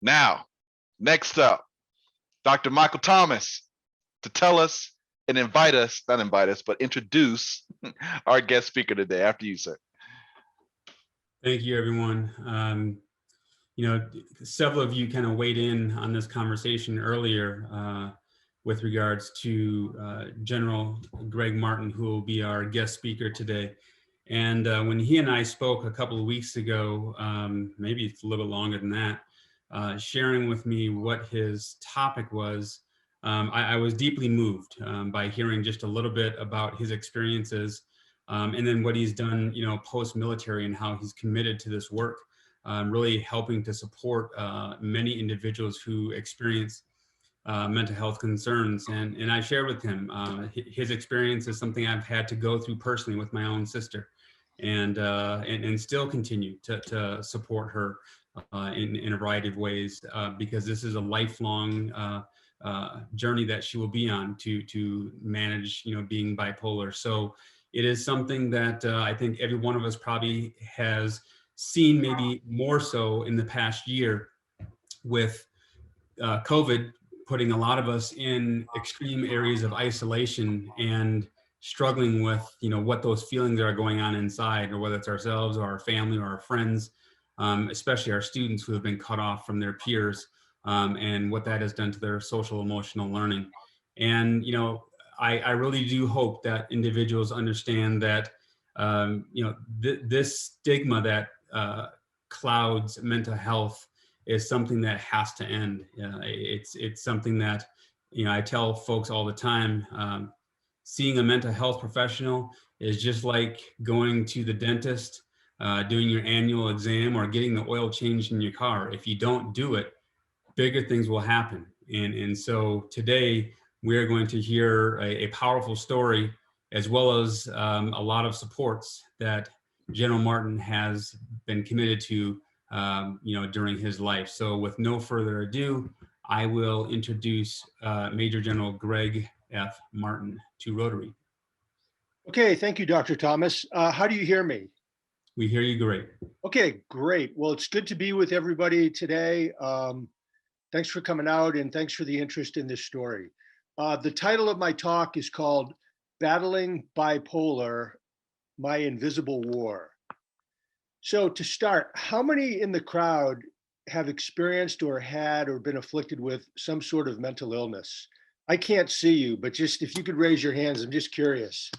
Now, next up, Dr. Michael Thomas to tell us and invite us, not invite us, but introduce our guest speaker today. After you, sir. Thank you, everyone. You know, several of you kind of weighed in on this conversation earlier with regards to General Gregg Martin, who will be our guest speaker today. And when he and I spoke a couple of weeks ago, maybe it's a little longer than that, sharing with me what his topic was, I was deeply moved by hearing just a little bit about his experiences and then what he's done, you know, post-military and how he's committed to this work, really helping to support many individuals who experience mental health concerns. And I shared with him his experience is something I've had to go through personally with my own sister, and still continue to support her in a variety of ways because this is a lifelong journey that she will be on to manage, you know, being bipolar. So it is something that I think every one of us probably has seen, maybe more so in the past year with COVID putting a lot of us in extreme areas of isolation and struggling with, you know, what those feelings are going on inside, or whether it's ourselves or our family or our friends, especially our students who have been cut off from their peers, and what that has done to their social emotional learning. And, you know, I really do hope that individuals understand that, you know, this stigma that clouds mental health is something that has to end. It's something that, you know, I tell folks all the time, seeing a mental health professional is just like going to the dentist, doing your annual exam, or getting the oil changed in your car. If you don't do it, bigger things will happen. And so today we are going to hear a powerful story, as well as a lot of supports that General Martin has been committed to, you know, during his life. So with no further ado, I will introduce Major General Gregg F. Martin to Rotary. Okay, thank you, Dr. Thomas. How do you hear me? We hear you great. Okay, great. Well, it's good to be with everybody today. Thanks for coming out, and thanks for the interest in this story. The title of my talk is called Battling Bipolar, My Invisible War. So to start, how many in the crowd have experienced or had or been afflicted with some sort of mental illness? I can't see you, but just if you could raise your hands, I'm just curious.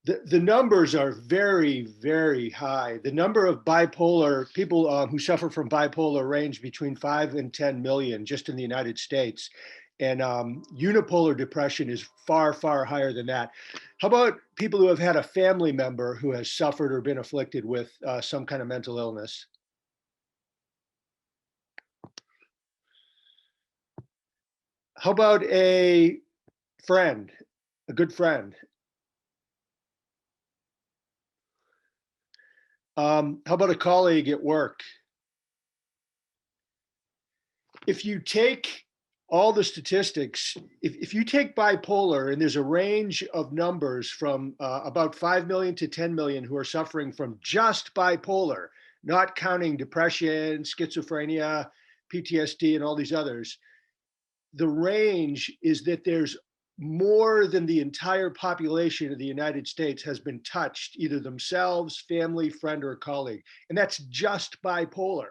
The numbers are very, very high. The number of bipolar people who suffer from bipolar range between 5 and 10 million just in the United States. And unipolar depression is far, far higher than that. How about people who have had a family member who has suffered or been afflicted with some kind of mental illness? How about a friend, a good friend? How about a colleague at work? If you take all the statistics, if you take bipolar, and there's a range of numbers from about 5 million to 10 million who are suffering from just bipolar, not counting depression, schizophrenia, PTSD, and all these others, the range is that there's more than the entire population of the United States has been touched, either themselves, family, friend, or colleague. And that's just bipolar.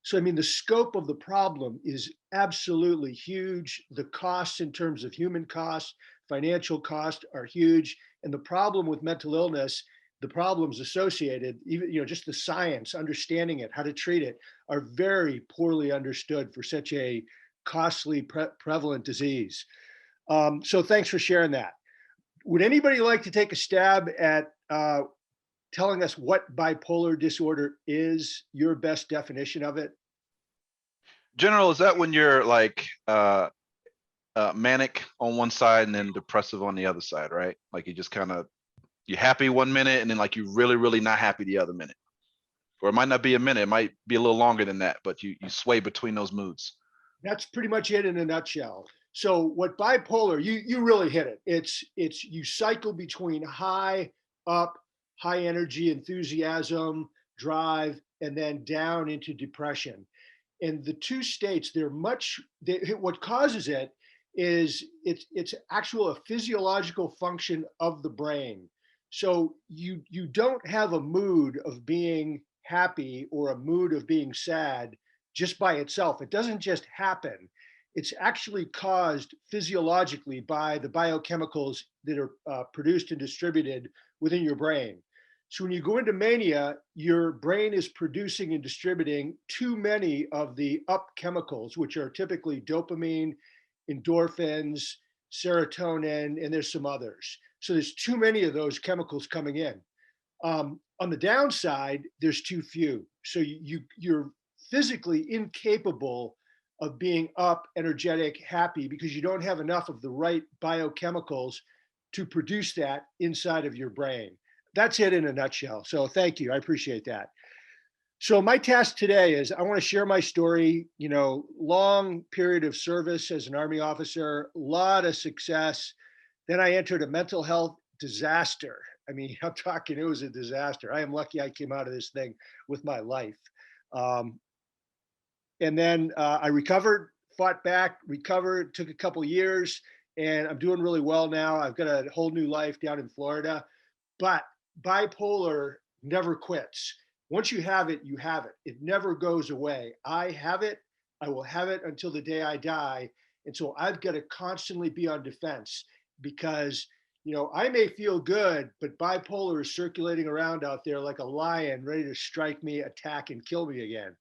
So, I mean, the scope of the problem is absolutely huge. The costs in terms of human costs, financial costs are huge. And the problem with mental illness, the problems associated, even, you know, just the science, understanding it, how to treat it, are very poorly understood for such a costly, prevalent disease. So thanks for sharing that. Would anybody like to take a stab at telling us what bipolar disorder is, your best definition of it? General, is that when you're like manic on one side and then depressive on the other side, right? Like you just kind of, you're happy one minute and then like you're really, really not happy the other minute. Or it might not be a minute, it might be a little longer than that, but you sway between those moods. That's pretty much it in a nutshell. So what bipolar, you really hit it. It's you cycle between high up, high energy, enthusiasm, drive, and then down into depression. And the two states, what causes it is it's actual a physiological function of the brain. So you don't have a mood of being happy or a mood of being sad just by itself. It doesn't just happen. It's actually caused physiologically by the biochemicals that are produced and distributed within your brain. So when you go into mania, your brain is producing and distributing too many of the up chemicals, which are typically dopamine, endorphins, serotonin, and there's some others. So there's too many of those chemicals coming in. On the downside, there's too few. So you're physically incapable of being up, energetic, happy, because you don't have enough of the right biochemicals to produce that inside of your brain. That's it in a nutshell. So thank you. I appreciate that. So my task today is I want to share my story, long period of service as an Army officer, a lot of success. Then I entered a mental health disaster. I mean, I'm talking, it was a disaster. I am lucky I came out of this thing with my life. And then I recovered, fought back, recovered, took a couple years, and I'm doing really well now. I've got a whole new life down in Florida. But bipolar never quits. Once you have it, you have it. It never goes away. I have it. I will have it until the day I die. And so I've got to constantly be on defense because, I may feel good, but bipolar is circulating around out there like a lion ready to strike me, attack, and kill me again.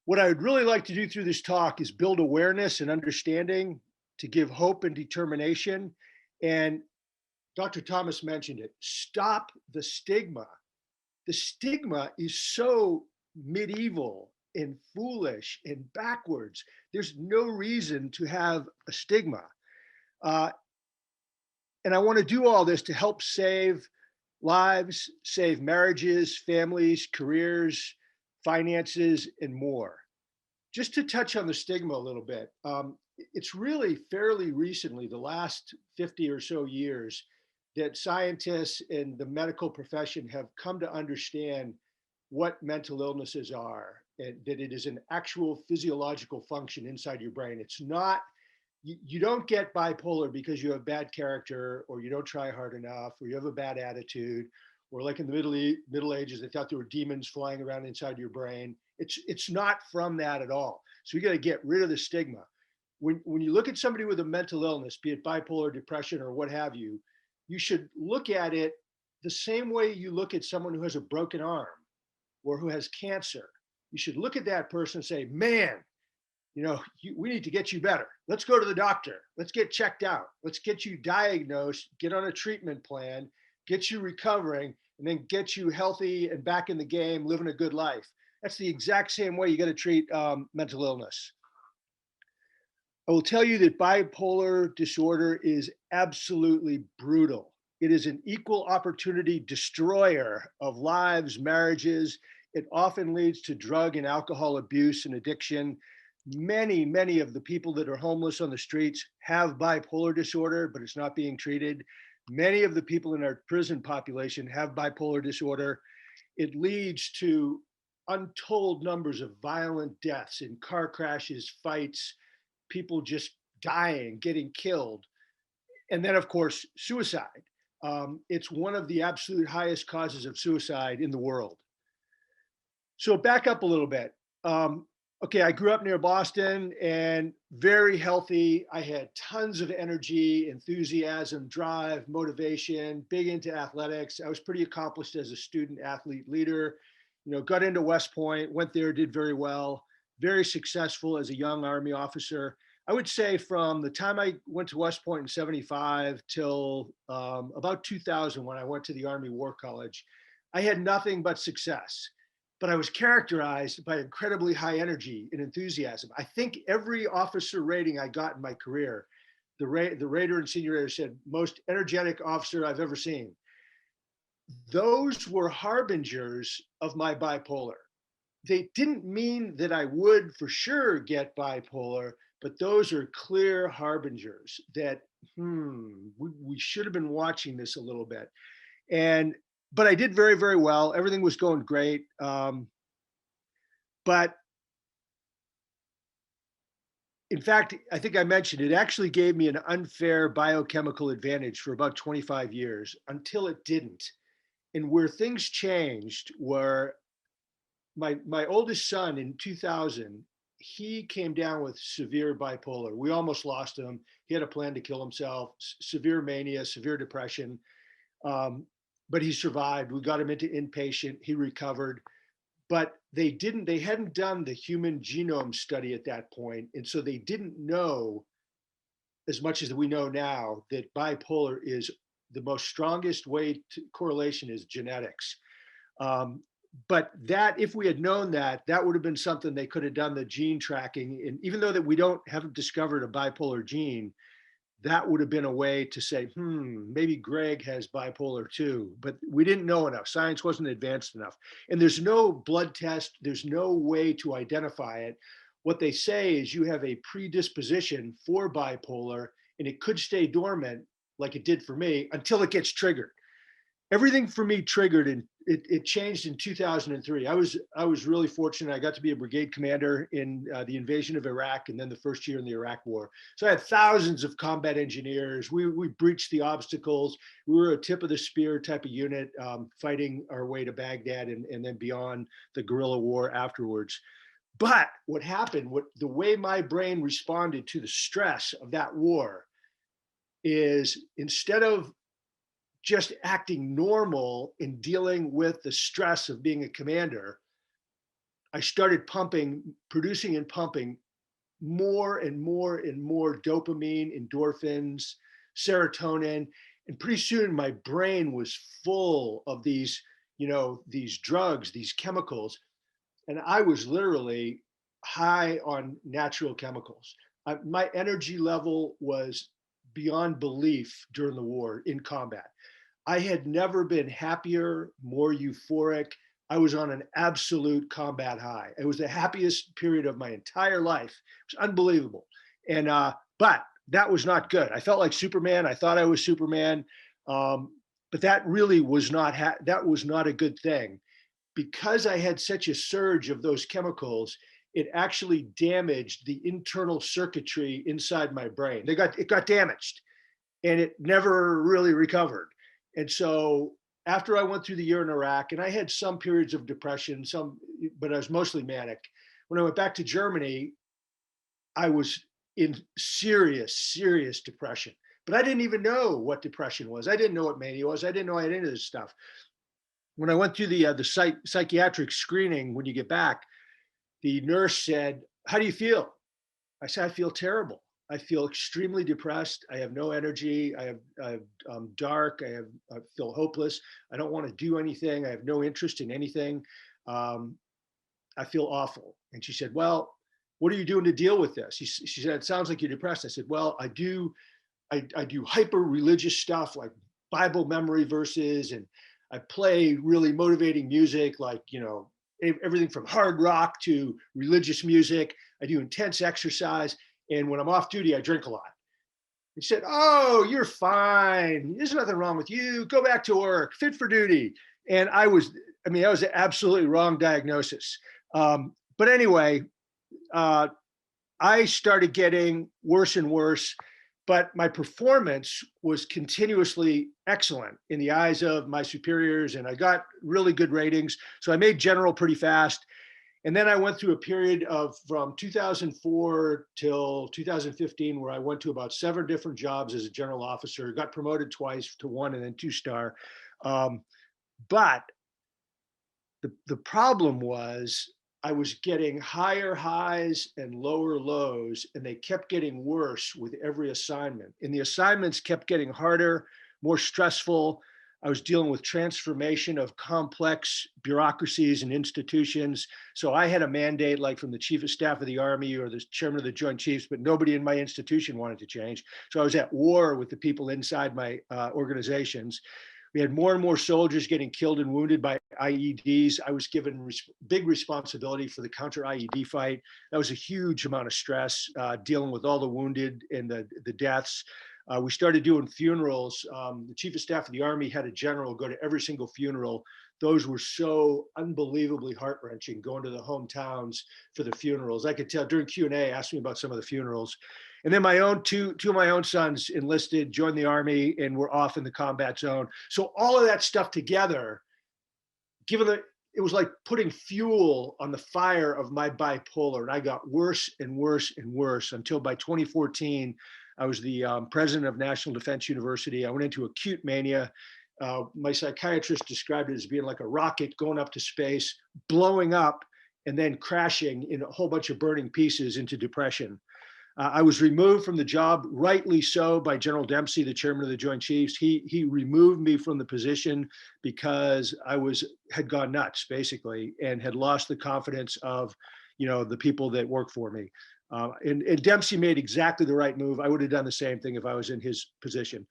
What I would really like to do through this talk is build awareness and understanding, to give hope and determination. And Dr. Thomas mentioned it, stop the stigma. The stigma is so medieval and foolish and backwards. There's no reason to have a stigma. And I want to do all this to help save lives, save marriages, families, careers, finances, and more. Just to touch on the stigma a little bit, it's really fairly recently, the last 50 or so years, that scientists and the medical profession have come to understand what mental illnesses are, and that it is an actual physiological function inside your brain. It's not, you don't get bipolar because you have bad character, or you don't try hard enough, or you have a bad attitude, or like in the Middle Ages, they thought there were demons flying around inside your brain. It's not from that at all. So we got to get rid of the stigma. When you look at somebody with a mental illness, be it bipolar, depression, or what have you, you should look at it the same way you look at someone who has a broken arm or who has cancer. You should look at that person and say, man, we need to get you better. Let's go to the doctor. Let's get checked out. Let's get you diagnosed, get on a treatment plan, get you recovering, and then get you healthy and back in the game, living a good life. That's the exact same way you got to treat mental illness. I will tell you that bipolar disorder is absolutely brutal. It is an equal opportunity destroyer of lives, marriages. It often leads to drug and alcohol abuse and addiction. Many of the people that are homeless on the streets have bipolar disorder, but it's not being treated. Many of the people in our prison population have bipolar disorder. It leads to untold numbers of violent deaths in car crashes, fights, people just dying, getting killed. And then, of course, suicide. It's one of the absolute highest causes of suicide in the world. So back up a little bit. Okay, I grew up near Boston and very healthy. I had tons of energy, enthusiasm, drive, motivation, big into athletics. I was pretty accomplished as a student athlete leader. Got into West Point, went there, did very well, very successful as a young Army officer. I would say from the time I went to West Point in 75 till about 2000, when I went to the Army War College, I had nothing but success. But I was characterized by incredibly high energy and enthusiasm. I think every officer rating I got in my career, the rater and senior rater said, most energetic officer I've ever seen. Those were harbingers of my bipolar. They didn't mean that I would for sure get bipolar, but those are clear harbingers that, we should have been watching this a little bit. And but I did very, very well. Everything was going great. But in fact, I think I mentioned it actually gave me an unfair biochemical advantage for about 25 years until it didn't. And where things changed were my oldest son in 2000, he came down with severe bipolar. We almost lost him. He had a plan to kill himself, severe mania, severe depression. But he survived. We got him into inpatient. He recovered. But they hadn't done the human genome study at that point. And so they didn't know as much as we know now that bipolar is the most strongest way to correlation is genetics. But that, if we had known that, that would have been something they could have done the gene tracking. And even though that we haven't discovered a bipolar gene, that would have been a way to say, maybe Gregg has bipolar too, but we didn't know enough. Science wasn't advanced enough. And there's no blood test, there's no way to identify it. What they say is you have a predisposition for bipolar and it could stay dormant like it did for me until it gets triggered. Everything for me triggered and it changed in 2003. I was really fortunate. I got to be a brigade commander in the invasion of Iraq and then the first year in the Iraq War. So I had thousands of combat engineers. We breached the obstacles. We were a tip of the spear type of unit, fighting our way to Baghdad and then beyond the guerrilla war afterwards. But what happened, the way my brain responded to the stress of that war is instead of just acting normal in dealing with the stress of being a commander, I started producing and pumping more and more and more dopamine, endorphins, serotonin. And pretty soon my brain was full of these drugs, these chemicals. And I was literally high on natural chemicals. My energy level was beyond belief during the war in combat. I had never been happier, more euphoric. I was on an absolute combat high. It was the happiest period of my entire life. It was unbelievable. And but that was not good. I felt like Superman. I thought I was Superman, but that really was not a good thing. Because I had such a surge of those chemicals, it actually damaged the internal circuitry inside my brain. It got damaged, and it never really recovered. And so after I went through the year in Iraq, and I had some periods of depression, but I was mostly manic. When I went back to Germany, I was in serious, serious depression. But I didn't even know what depression was. I didn't know what mania was. I didn't know I had any of this stuff. When I went through the psychiatric screening, when you get back, the nurse said, "How do you feel?" I said, "I feel terrible. I feel extremely depressed. I have no energy. I'm dark. I feel hopeless. I don't want to do anything. I have no interest in anything. I feel awful." And she said, "Well, what are you doing to deal with this?" She said, "It sounds like you're depressed." I said, "Well, I do hyper religious stuff like Bible memory verses, and I play really motivating music, like, everything from hard rock to religious music. I do intense exercise. And when I'm off duty, I drink a lot." He said, "Oh, you're fine. There's nothing wrong with you. Go back to work, fit for duty." And that was an absolutely wrong diagnosis. But anyway, I started getting worse and worse, but my performance was continuously excellent in the eyes of my superiors, and I got really good ratings. So I made general pretty fast. And then I went through a period from 2004 till 2015, where I went to about 7 different jobs as a general officer, got promoted twice to 1 and then 2-star. But the problem was I was getting higher highs and lower lows, and they kept getting worse with every assignment. And the assignments kept getting harder, more stressful. I was dealing with transformation of complex bureaucracies and institutions. So I had a mandate like from the Chief of Staff of the Army or the Chairman of the Joint Chiefs, but nobody in my institution wanted to change. So I was at war with the people inside my organizations. We had more and more soldiers getting killed and wounded by IEDs. I was given big responsibility for the counter IED fight. That was a huge amount of stress, dealing with all the wounded and the deaths. We started doing funerals. The chief of staff of the Army had a general go to every single funeral. Those were so unbelievably heart-wrenching, going to the hometowns for the funerals. I could tell during Q&A, asked me about some of the funerals. And then my own two of my own sons enlisted, joined the Army, and were off in the combat zone. So all of that stuff together, given that it was like putting fuel on the fire of my bipolar, and I got worse and worse and worse until by 2014, I was the president of National Defense University. I went into acute mania. My psychiatrist described it as being like a rocket going up to space, blowing up, and then crashing in a whole bunch of burning pieces into depression. I was removed from the job, rightly so, by General Dempsey, the chairman of the Joint Chiefs. He removed me from the position because I had gone nuts, basically, and had lost the confidence of, the people that work for me. And Dempsey made exactly the right move. I would have done the same thing if I was in his position.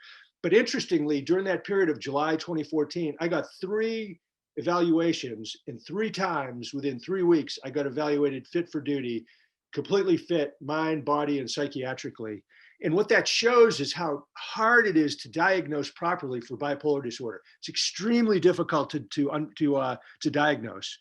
But interestingly, during that period of July 2014, I got 3 evaluations, and 3 times within 3 weeks, I got evaluated fit for duty, completely fit, mind, body, and psychiatrically. And what that shows is how hard it is to diagnose properly for bipolar disorder. It's extremely difficult to diagnose.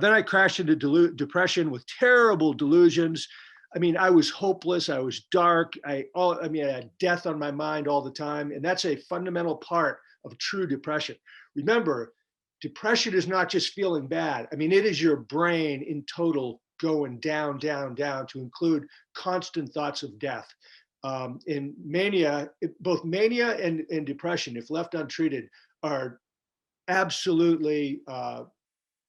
Then I crashed into depression with terrible delusions. I mean, I was hopeless. I was dark. I had death on my mind all the time. And that's a fundamental part of true depression. Remember, depression is not just feeling bad. I mean, it is your brain in total going down, down, down, to include constant thoughts of death. In mania, both mania and depression, if left untreated, are absolutely,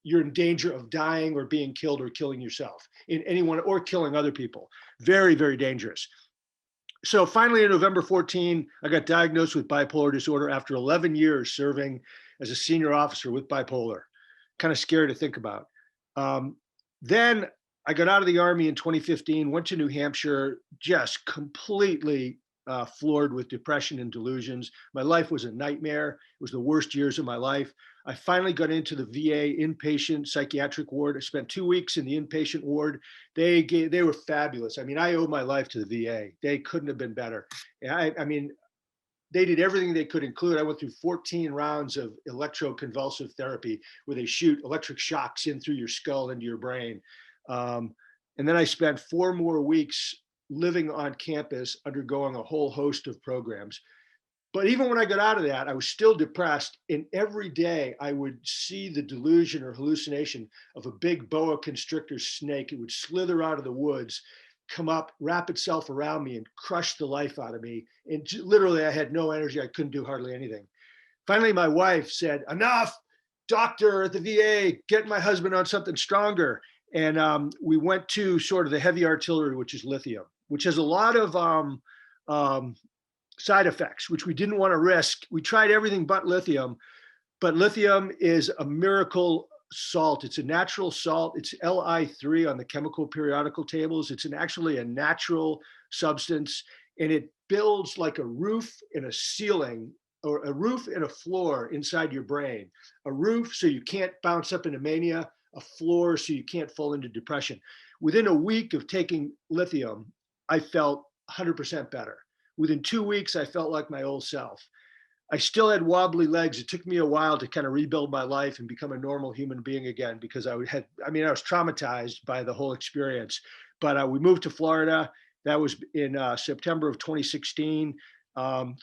you're in danger of dying or being killed or killing yourself in anyone or killing other people. Very, very dangerous. So finally, in November 14, I got diagnosed with bipolar disorder after 11 years serving as a senior officer with bipolar. Kind of scary to think about. Then I got out of the Army in 2015, went to New Hampshire, just completely floored with depression and delusions. My life was a nightmare. It was the worst years of my life. I finally got into the VA inpatient psychiatric ward. I spent 2 weeks in the inpatient ward. They were fabulous. I mean, I owe my life to the VA. They couldn't have been better. I mean, they did everything they could include. I went through 14 rounds of electroconvulsive therapy where they shoot electric shocks in through your skull into your brain. And then I spent 4 more weeks living on campus, undergoing a whole host of programs. But even when I got out of that, I was still depressed. And every day I would see the delusion or hallucination of a big boa constrictor snake. It would slither out of the woods, come up, wrap itself around me, and crush the life out of me. And literally, I had no energy. I couldn't do hardly anything. Finally, my wife said, "Enough, doctor at the VA, get my husband on something stronger." And we went to sort of the heavy artillery, which is lithium, which has a lot of side effects, which we didn't want to risk. We tried everything but lithium is a miracle salt. It's a natural salt. It's Li3 on the chemical periodical tables. It's actually a natural substance, and it builds like a roof and a ceiling, or a roof and a floor inside your brain. A roof so you can't bounce up into mania, a floor so you can't fall into depression. Within a week of taking lithium, I felt 100% better. Within 2 weeks, I felt like my old self. I still had wobbly legs. It took me a while to kind of rebuild my life and become a normal human being again, because I was traumatized by the whole experience. But we moved to Florida. That was in September of 2016.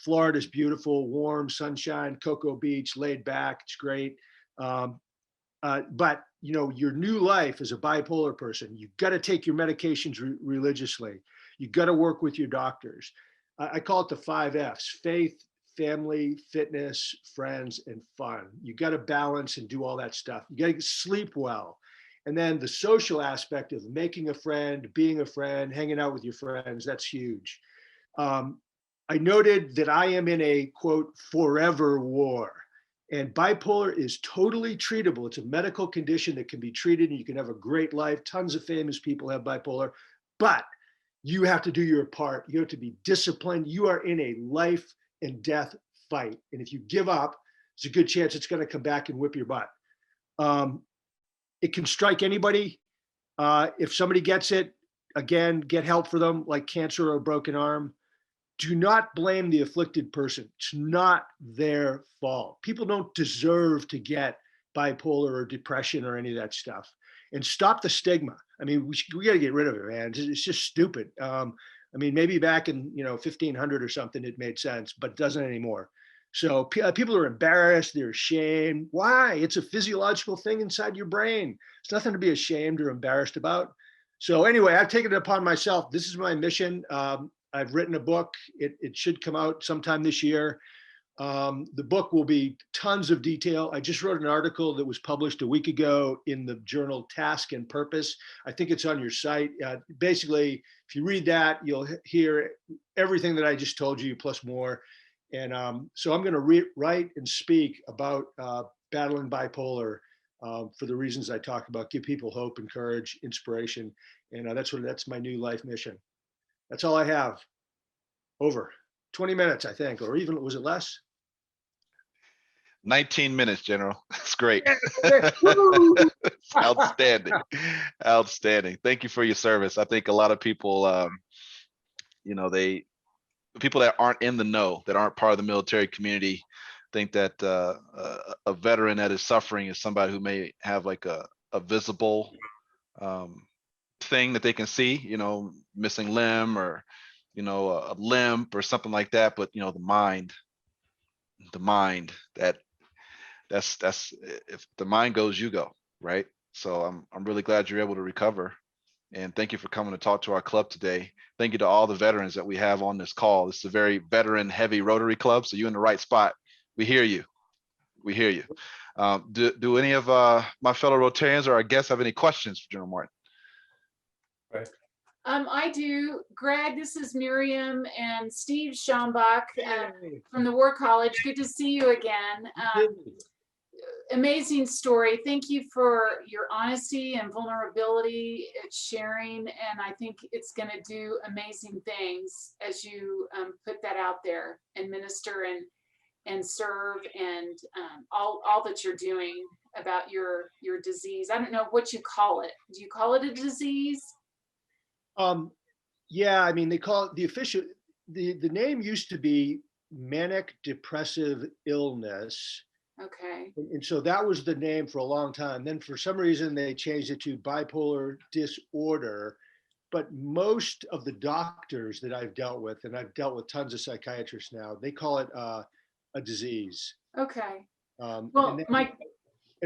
Florida's beautiful, warm, sunshine, Cocoa Beach, laid back. It's great. But your new life as a bipolar person, you've got to take your medications religiously. You've got to work with your doctors. I call it the 5 Fs: faith, family, fitness, friends, and fun. You got to balance and do all that stuff. You got to sleep well. And then the social aspect of making a friend, being a friend, hanging out with your friends, that's huge. I noted that I am in a, quote, forever war. And bipolar is totally treatable. It's a medical condition that can be treated, and you can have a great life. Tons of famous people have bipolar, but you have to do your part. You have to be disciplined. You are in a life and death fight. And if you give up, there's a good chance it's going to come back and whip your butt. It can strike anybody. If somebody gets it, again, get help for them, like cancer or a broken arm. do not blame the afflicted person. It's not their fault. People don't deserve to get bipolar or depression or any of that stuff. And stop the stigma. I mean, we got to get rid of it, man. It's just stupid. I mean, maybe back in 1500 or something, it made sense, but it doesn't anymore. So people are embarrassed, they're ashamed. Why? It's a physiological thing inside your brain. It's nothing to be ashamed or embarrassed about. So anyway, I've taken it upon myself. This is my mission. I've written a book. It should come out sometime this year. The book will be tons of detail. I just wrote an article that was published a week ago in the journal Task and Purpose. I think it's on your site. Basically, if you read that, you'll hear everything that I just told you, plus more. And so I'm going to write and speak about battling bipolar for the reasons I talked about, give people hope and courage, inspiration. And that's my new life mission. That's all I have. Over 20 minutes, I think, or even, was it less? 19 minutes, General. That's great. Outstanding. Outstanding. Thank you for your service. I think a lot of people, people that aren't in the know, that aren't part of the military community, think that a veteran that is suffering is somebody who may have like a visible thing that they can see, missing limb or, a limp or something like that. But, the mind, that's if the mind goes, you go, right? So I'm really glad you're able to recover. And thank you for coming to talk to our club today. Thank you to all the veterans that we have on this call. This is a very veteran heavy Rotary club, so you're in the right spot. We hear you. We hear you. Do any of my fellow Rotarians or our guests have any questions for General Martin? Right. I do. Greg, this is Miriam and Steve Schambach from the War College. Good to see you again. Amazing story. Thank you for your honesty and vulnerability at sharing. And I think it's going to do amazing things as you put that out there and minister and serve and all that you're doing about your disease. I don't know what you call it. Do you call it a disease? Yeah, I mean, they call it the name used to be manic depressive illness. Okay. And so that was the name for a long time. Then for some reason they changed it to bipolar disorder. But most of the doctors that I've dealt with, and I've dealt with tons of psychiatrists now, they call it a disease. Okay. Well,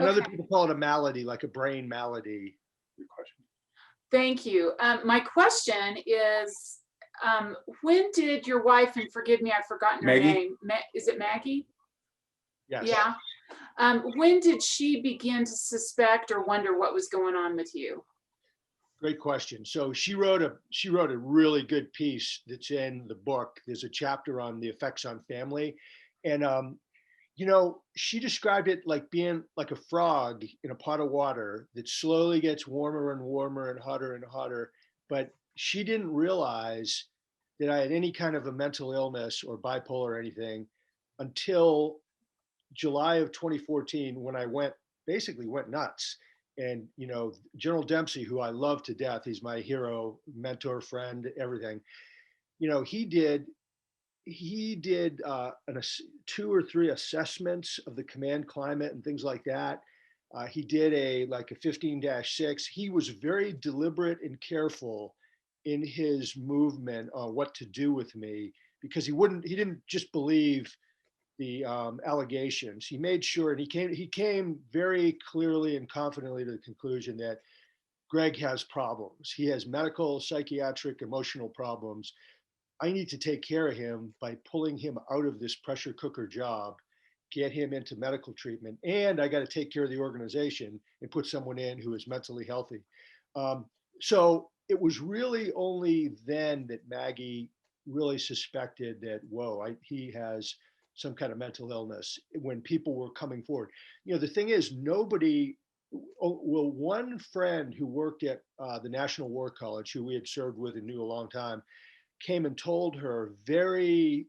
other people call it a malady, like a brain malady. Good question. Thank you. My question is, when did your wife, and forgive me, I've forgotten her Maggie? name. Is it Maggie? Yes. Yeah. When did she begin to suspect or wonder what was going on with you? Great question. So she wrote a really good piece that's in the book. There's a chapter on the effects on family. And she described it like being like a frog in a pot of water that slowly gets warmer and warmer and hotter. But she didn't realize that I had any kind of a mental illness or bipolar or anything until July of 2014, when I basically went nuts. And, General Dempsey, who I love to death, he's my hero, mentor, friend, everything. He did 2 or 3 assessments of the command climate and things like that. He did a 15-6. He was very deliberate and careful in his movement on what to do with me, because he didn't just believe the allegations. He made sure, and he came very clearly and confidently to the conclusion that Gregg has problems. He has medical, psychiatric, emotional problems. I need to take care of him by pulling him out of this pressure cooker job, get him into medical treatment, and I got to take care of the organization and put someone in who is mentally healthy. So it was really only then that Maggie really suspected that, he has some kind of mental illness, when people were coming forward. The thing is, one friend who worked at the National War College, who we had served with and knew a long time, came and told her very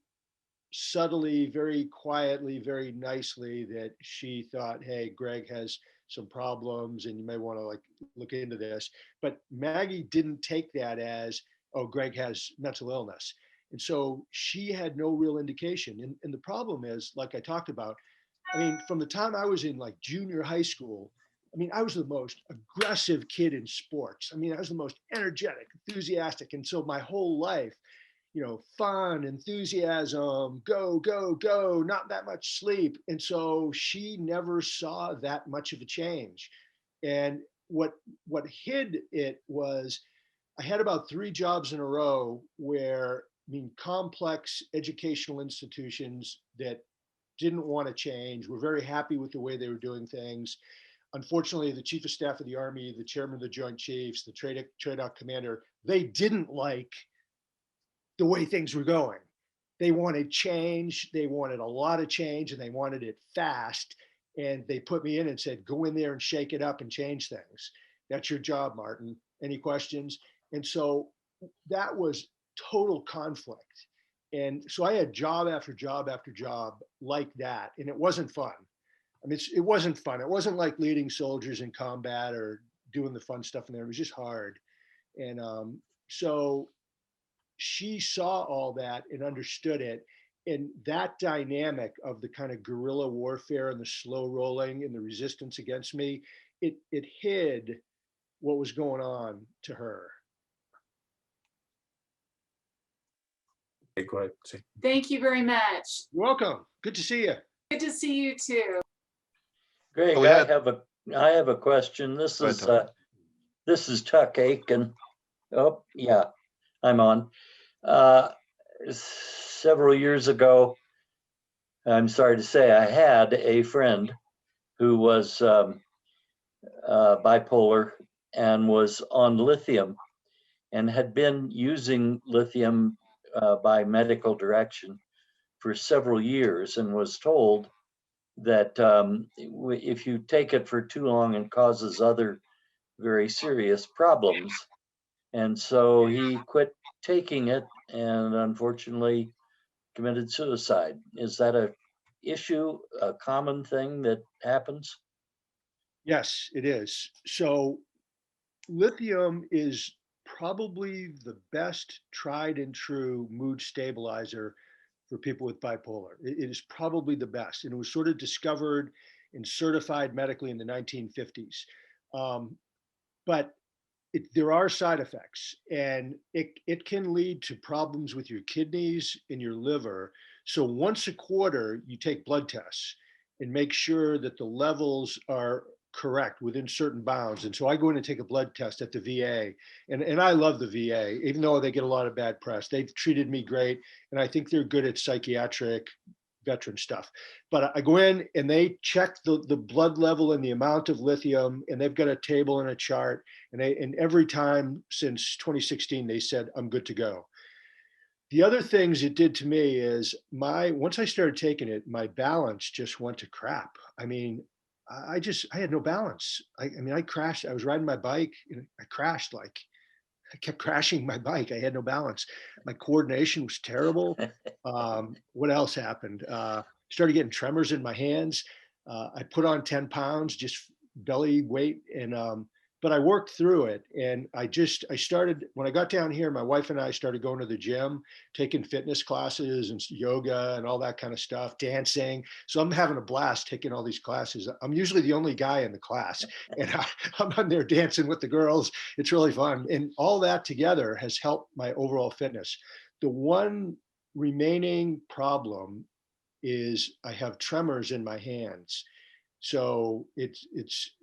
subtly, very quietly, very nicely that she thought, hey, Gregg has some problems and you may want to look into this. But Maggie didn't take that as, oh, Gregg has mental illness. And so she had no real indication. And the problem is, like I talked about, I mean, from the time I was in like junior high school, I mean, I was the most aggressive kid in sports. I mean, I was the most energetic, enthusiastic. And so my whole life, you know, fun, enthusiasm, go, go, go, not that much sleep. And so she never saw that much of a change. And what hid it was I had about 3 jobs in a row where, I mean, complex educational institutions that didn't want to change, were very happy with the way they were doing things. Unfortunately, the chief of staff of the Army, the chairman of the Joint Chiefs, the trade-out commander, they didn't like the way things were going. They wanted change, they wanted a lot of change, and they wanted it fast. And they put me in and said, go in there and shake it up and change things. That's your job, Martin. Any questions? And so that was total conflict. And so I had job after job after job like that. And it wasn't fun. I mean, it wasn't fun. It wasn't like leading soldiers in combat or doing the fun stuff in there. It was just hard. And so she saw all that and understood it. And that dynamic of the kind of guerrilla warfare and the slow rolling and the resistance against me, it hid what was going on to her. Okay, go ahead. See. Thank you very much. You're welcome. Good to see you. Good to see you too. Greg, Go ahead. I have a question. This Go ahead, is Tuck. this is Tuck Aiken. Oh, yeah, I'm on. Several years ago, I'm sorry to say, I had a friend who was bipolar and was on lithium and had been using lithium by medical direction for several years and was told that if you take it for too long, it causes other very serious problems. And so he quit taking it and unfortunately committed suicide. Is that a issue, a common thing that happens? Yes, it is. So lithium is probably the best tried and true mood stabilizer for people with bipolar. It is probably the best. And it was sort of discovered and certified medically in the 1950s. But there are side effects, and it can lead to problems with your kidneys and your liver. So once a quarter, you take blood tests and make sure that the levels are correct within certain bounds. And so I go in and take a blood test at the VA, and I love the VA, even though they get a lot of bad press. They've treated me great, and I think they're good at psychiatric veteran stuff. But I go in and they check the blood level and the amount of lithium, and they've got a table and a chart. And every time since 2016, they said, I'm good to go. The other things it did to me is once I started taking it, my balance just went to crap. I mean, I had no balance. I mean, I crashed. I was riding my bike and I crashed. Like, I kept crashing my bike. I had no balance. My coordination was terrible. What else happened? Started getting tremors in my hands. I put on 10 pounds, just belly weight. But I worked through it. And I started, when I got down here, my wife and I started going to the gym, taking fitness classes and yoga and all that kind of stuff, dancing. So I'm having a blast taking all these classes. I'm usually the only guy in the class, and I'm on there dancing with the girls. It's really fun. And all that together has helped my overall fitness. The one remaining problem is I have tremors in my hands. So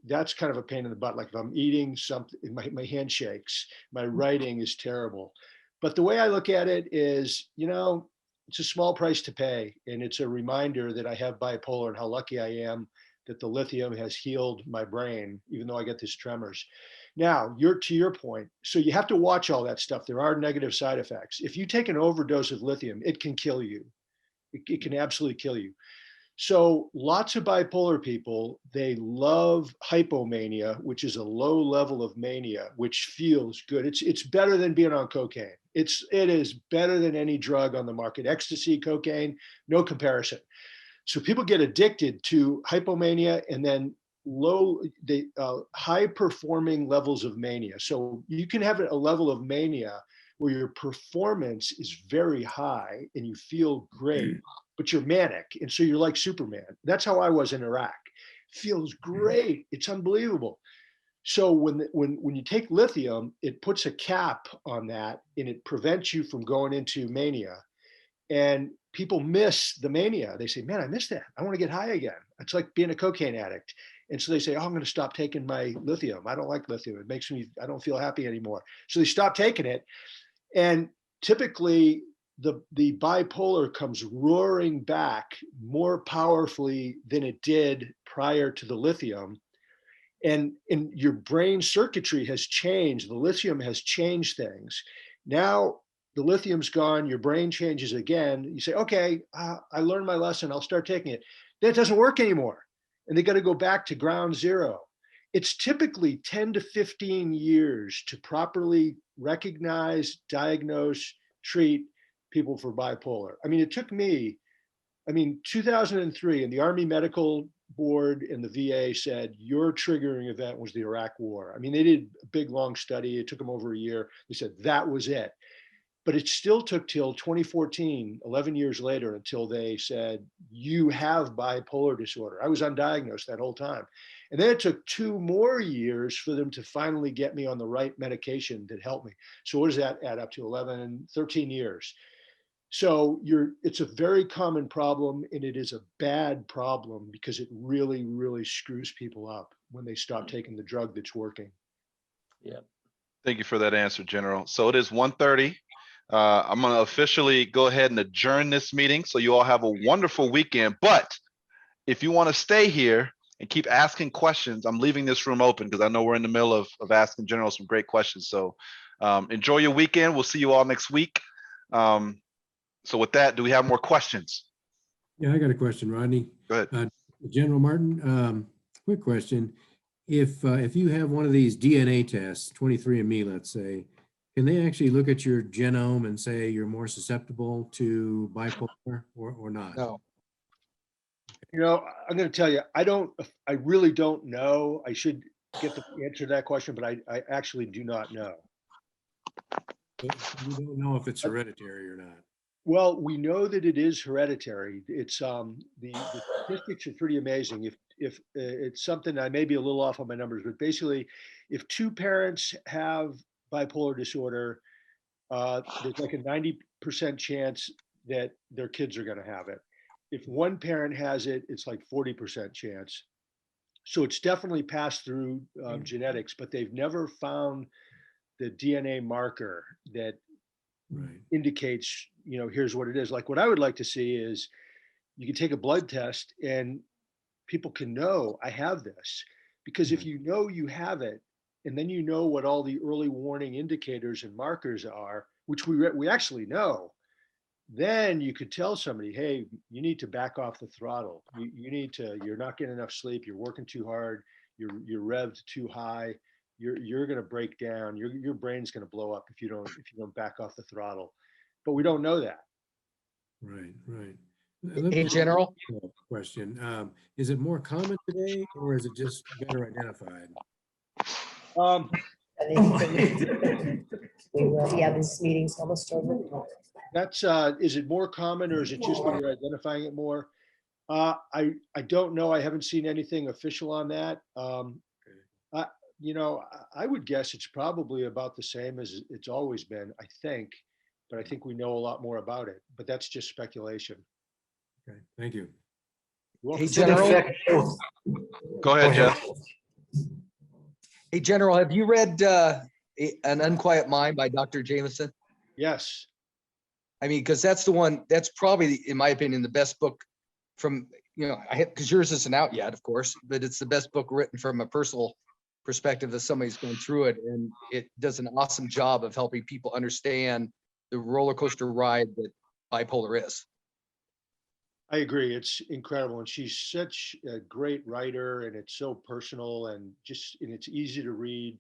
that's kind of a pain in the butt. Like if I'm eating something, my hand shakes, my writing is terrible. But the way I look at it is, it's a small price to pay. And it's a reminder that I have bipolar and how lucky I am that the lithium has healed my brain, even though I get these tremors. Now, to your point, so you have to watch all that stuff. There are negative side effects. If you take an overdose of lithium, it can kill you. It can absolutely kill you. So lots of bipolar people, they love hypomania, which is a low level of mania, which feels good. It's better than being on cocaine. It is better than any drug on the market. Ecstasy, cocaine, no comparison. So people get addicted to hypomania and then high performing levels of mania. So you can have a level of mania where your performance is very high and you feel great, but you're manic. And so you're like Superman. That's how I was in Iraq. Feels great. It's unbelievable. So when you take lithium, it puts a cap on that and it prevents you from going into mania. And people miss the mania. They say, man, I miss that. I want to get high again. It's like being a cocaine addict. And so they say, oh, I'm going to stop taking my lithium. I don't like lithium. It makes me, I don't feel happy anymore. So they stop taking it. And typically the bipolar comes roaring back more powerfully than it did prior to the lithium. And your brain circuitry has changed. The lithium has changed things. Now the lithium's gone, your brain changes again. You say, okay, I learned my lesson, I'll start taking it. That doesn't work anymore. And they got to go back to ground zero. It's typically 10 to 15 years to properly recognize, diagnose, treat people for bipolar. I mean, it took me, 2003, and the Army Medical Board and the VA said, your triggering event was the Iraq War. I mean, they did a big, long study. It took them over a year. They said that was it. But it still took till 2014, 11 years later, until they said, you have bipolar disorder. I was undiagnosed that whole time. And then it took 2 more years for them to finally get me on the right medication that helped me. So what does that add up to? 11, 13 years. So it's a very common problem, and it is a bad problem because it really, really screws people up when they stop taking the drug that's working. Yeah. Thank you for that answer, General. So it is 1:30. I'm going to officially go ahead and adjourn this meeting. So you all have a wonderful weekend. But if you want to stay here and keep asking questions, I'm leaving this room open because I know we're in the middle of asking General some great questions. So enjoy your weekend. We'll see you all next week. So with that, do we have more questions? Yeah, I got a question, Rodney. Go ahead. General Martin, quick question. If you have one of these DNA tests, 23andMe, let's say, can they actually look at your genome and say you're more susceptible to bipolar or not? No. You know, I'm going to tell you, I really don't know. I should get the answer to that question, but I actually do not know. You don't know if it's hereditary or not. Well, we know that it is hereditary. It's the statistics are pretty amazing. If it's something, I may be a little off on my numbers, but basically, if 2 parents have bipolar disorder, there's like a 90% chance that their kids are going to have it. If 1 parent has it, it's like 40% chance. So it's definitely passed through genetics, but they've never found the DNA marker that indicates, here's what it is. Like what I would like to see is you can take a blood test and people can know I have this, because if you know you have it, and then you know what all the early warning indicators and markers are, which we actually know, then you could tell somebody, hey, you need to back off the throttle. You're not getting enough sleep. You're working too hard. You're revved too high. You're going to break down. Your brain's going to blow up if you don't back off the throttle. But we don't know that. Right. Hey, General. Question. Is it more common today or is it just better identified? Yeah, this meeting's almost over. That's is it more common or is it just that you're identifying it more? I don't know. I haven't seen anything official on that. I would guess it's probably about the same as it's always been, I think, but I think we know a lot more about it, but that's just speculation. Okay, thank you. Hey, General. Go ahead, Jeff. Hey, General, have you read An Unquiet Mind by Dr. Jameson? Yes. I mean, because that's probably, in my opinion, the best book from, because yours isn't out yet, of course, but it's the best book written from a personal perspective as somebody's going through it. And it does an awesome job of helping people understand the roller coaster ride that bipolar is. I agree. It's incredible. And she's such a great writer, and it's so personal and it's easy to read.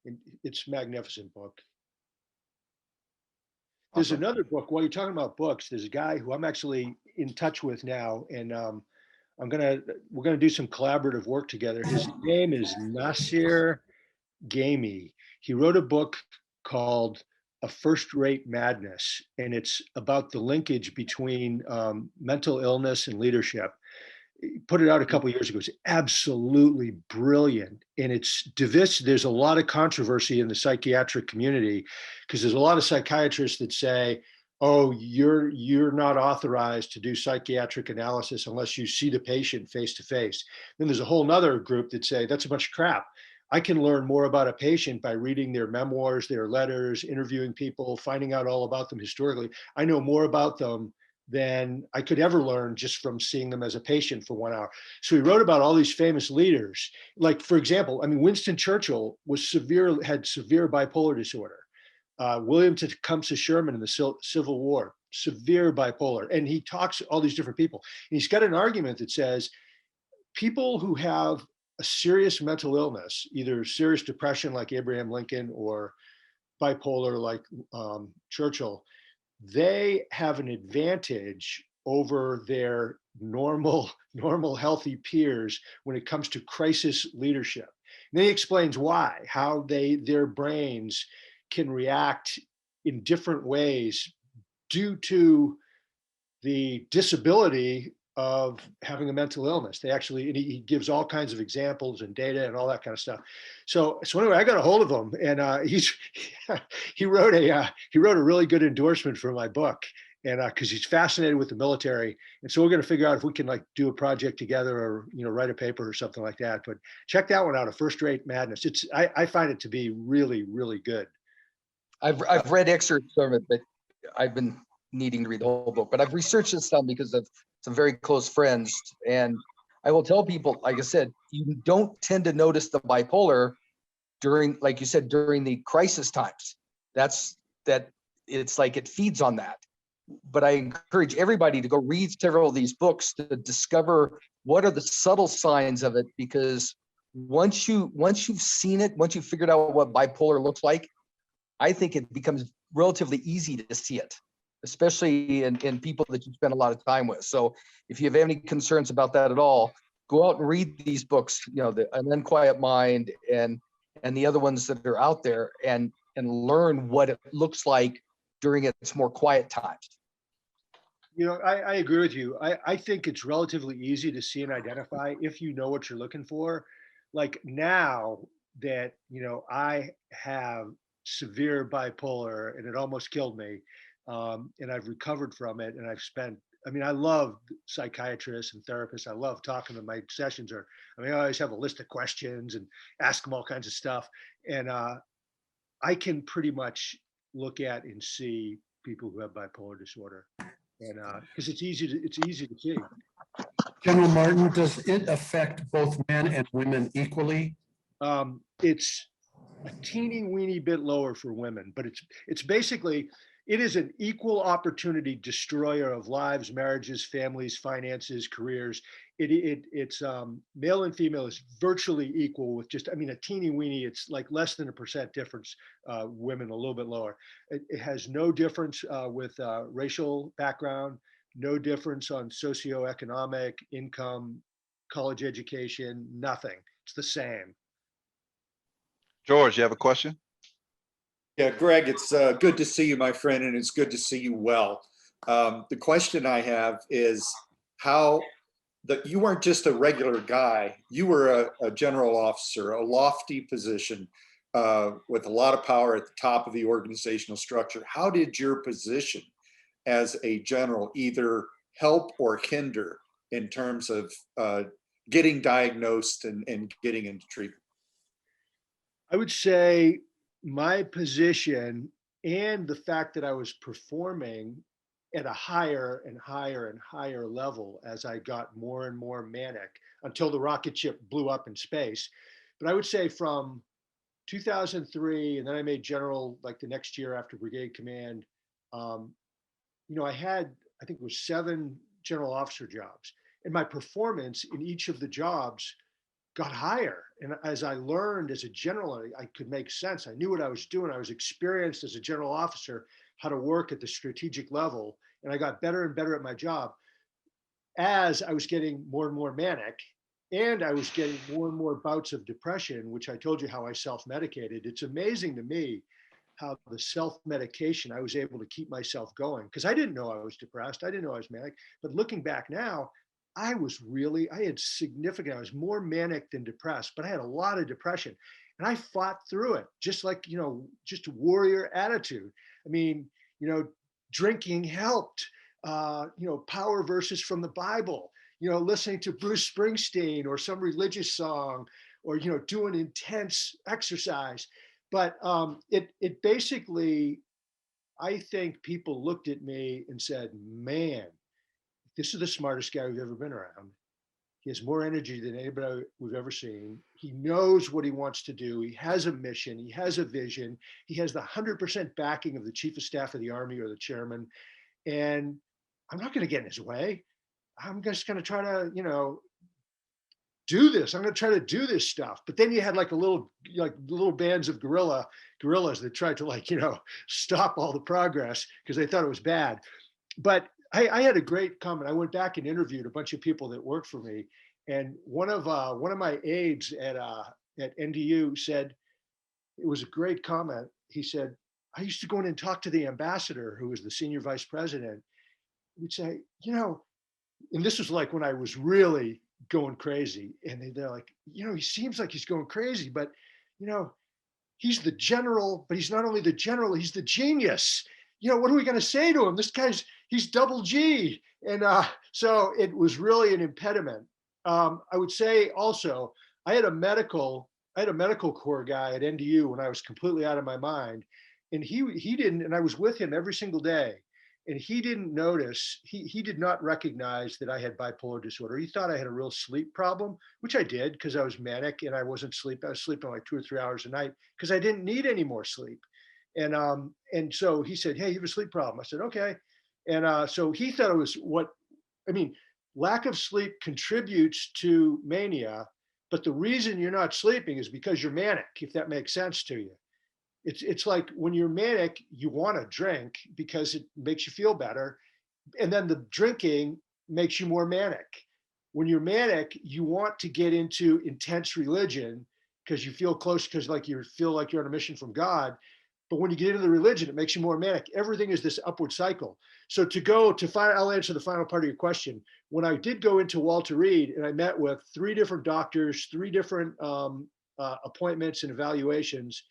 And it's a magnificent book. There's another book. While you're talking about books, there's a guy who I'm actually in touch with now, and we're gonna do some collaborative work together. His name is Nasir Ghaemi. He wrote a book called a first-rate madness, and it's about the linkage between mental illness and leadership. Put it out a couple of years ago. It's absolutely brilliant, and it's divisive. There's a lot of controversy in the psychiatric community because there's a lot of psychiatrists that say, "Oh, you're not authorized to do psychiatric analysis unless you see the patient face to face." Then there's a whole nother group that say that's a bunch of crap. I can learn more about a patient by reading their memoirs, their letters, interviewing people, finding out all about them historically. I know more about them than I could ever learn just from seeing them as a patient for 1 hour. So he wrote about all these famous leaders. Like, for example, I mean, Winston Churchill had severe bipolar disorder. William Tecumseh Sherman in the Civil War, severe bipolar. And he talks to all these different people. And he's got an argument that says people who have a serious mental illness, either serious depression like Abraham Lincoln or bipolar like Churchill, they have an advantage over their normal healthy peers when it comes to crisis leadership. And then he explains why, how their brains can react in different ways due to the disability of having a mental illness. They actually, and he gives all kinds of examples and data and all that kind of stuff. So anyway, I got a hold of him, and he wrote a really good endorsement for my book, and because he's fascinated with the military, and so we're going to figure out if we can like do a project together, or write a paper or something like that. But check that one out, A First Rate Madness. I find it to be really, really good. I've read excerpts from it, but I've been needing to read the whole book. But I've researched this some because of some very close friends, and I will tell people, like I said, you don't tend to notice the bipolar during, like you said, during the crisis times. It's like it feeds on that. But I encourage everybody to go read several of these books to discover what are the subtle signs of it, because once you've seen it, once you've figured out what bipolar looks like, I think it becomes relatively easy to see it, especially in people that you spend a lot of time with. So if you have any concerns about that at all, go out and read these books, An Unquiet Mind and the other ones that are out there, and learn what it looks like during its more quiet times. I agree with you. I think it's relatively easy to see and identify if you know what you're looking for. Like now that, I have severe bipolar and it almost killed me, and I've recovered from it, and I love psychiatrists and therapists. I love talking to them. My sessions I always have a list of questions and ask them all kinds of stuff. And I can pretty much look at and see people who have bipolar disorder, and because it's easy to see. General Martin, does it affect both men and women equally? It's a teeny weeny bit lower for women, but it's basically, it is an equal opportunity destroyer of lives, marriages, families, finances, careers. It's male and female is virtually equal, with just, a teeny weeny, it's like less than 1% difference, women a little bit lower. It has no difference with racial background, no difference on socioeconomic, income, college education, nothing. It's the same. George, you have a question? Yeah, Greg, it's good to see you, my friend, and it's good to see you well. The question I have is how you weren't just a regular guy, you were a general officer, a lofty position with a lot of power at the top of the organizational structure. How did your position as a general either help or hinder in terms of getting diagnosed and getting into treatment? I would say my position and the fact that I was performing at a higher and higher and higher level as I got more and more manic until the rocket ship blew up in space. But I would say from 2003, and then I made general like the next year after brigade command, I had, I think it was 7 general officer jobs, and my performance in each of the jobs got higher. And as I learned as a general, I could make sense. I knew what I was doing. I was experienced as a general officer, how to work at the strategic level. And I got better and better at my job as I was getting more and more manic, and I was getting more and more bouts of depression, which I told you how I self-medicated. It's amazing to me how the self-medication, I was able to keep myself going because I didn't know I was depressed. I didn't know I was manic. But looking back now, I was more manic than depressed, but I had a lot of depression and I fought through it just like, just a warrior attitude. I mean, drinking helped, power verses from the Bible, listening to Bruce Springsteen or some religious song or, doing intense exercise. But it basically, I think people looked at me and said, man, this is the smartest guy we've ever been around. He has more energy than anybody we've ever seen. He knows what he wants to do. He has a mission. He has a vision. He has the 100% backing of the chief of staff of the Army or the chairman. And I'm not going to get in his way. I'm just going to try to, do this. I'm going to try to do this stuff. But then you had like little bands of guerrillas that tried to stop all the progress because they thought it was bad. But I had a great comment. I went back and interviewed a bunch of people that worked for me, and one of my aides at NDU said, it was a great comment. He said, I used to go in and talk to the ambassador, who was the senior vice president. We'd say, and this was like when I was really going crazy, and they're like, he seems like he's going crazy, but he's the general, but he's not only the general, he's the genius. What are we going to say to him? He's double G. And so it was really an impediment. I would say also, I had a medical corps guy at NDU when I was completely out of my mind. And he didn't, and I was with him every single day. And he didn't notice, he did not recognize that I had bipolar disorder. He thought I had a real sleep problem, which I did because I was manic and I wasn't sleeping. I was sleeping like 2 or 3 hours a night because I didn't need any more sleep. And so he said, hey, you have a sleep problem. I said, okay. And so he thought it was lack of sleep contributes to mania, but the reason you're not sleeping is because you're manic, if that makes sense to you. It's like when you're manic, you want to drink because it makes you feel better. And then the drinking makes you more manic. When you're manic, you want to get into intense religion because you feel close, because you feel like you're on a mission from God. But when you get into the religion, it makes you more manic. Everything is this upward cycle. So I'll answer the final part of your question. When I did go into Walter Reed and I met with 3 different doctors, 3 different appointments and evaluations,